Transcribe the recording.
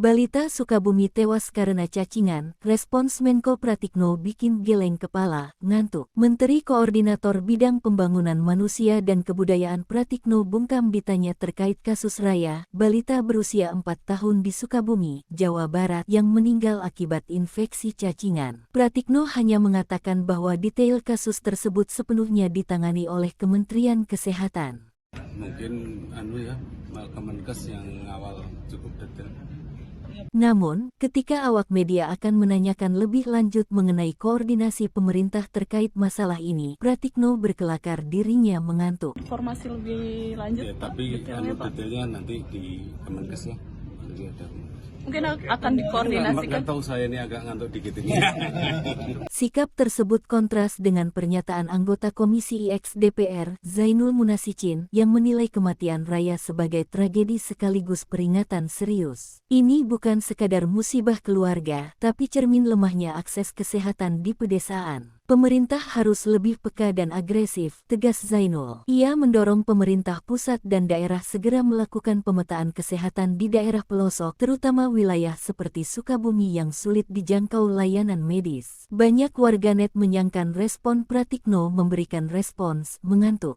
Balita Sukabumi tewas karena cacingan, respons Menko Pratikno bikin geleng kepala, ngantuk. Menteri Koordinator Bidang Pembangunan Manusia dan Kebudayaan Pratikno bungkam ditanya terkait kasus Raya, balita berusia 4 tahun di Sukabumi, Jawa Barat yang meninggal akibat infeksi cacingan. Pratikno hanya mengatakan bahwa detail kasus tersebut sepenuhnya ditangani oleh Kementerian Kesehatan. Mungkin Kemenkes yang awal cukup detail. Namun, ketika awak media akan menanyakan lebih lanjut mengenai koordinasi pemerintah terkait masalah ini, Pratikno berkelakar dirinya mengantuk. Informasi lebih lanjut, Ya, Pak, tapi detailnya nanti di Kemenkes ya. mungkin akan dikoordinasikan. Nggak tahu, saya ini agak ngantuk dikit ini. Sikap tersebut kontras dengan pernyataan anggota Komisi IX DPR, Zainul Munasicin, yang menilai kematian Raya sebagai tragedi sekaligus peringatan serius. Ini bukan sekadar musibah keluarga, tapi cermin lemahnya akses kesehatan di pedesaan. Pemerintah harus lebih peka dan agresif, tegas Zainul. Ia mendorong pemerintah pusat dan daerah segera melakukan pemetaan kesehatan di daerah pelosok, terutama wilayah seperti Sukabumi yang sulit dijangkau layanan medis. Banyak warganet menyangkan respon Pratikno memberikan respons mengantuk.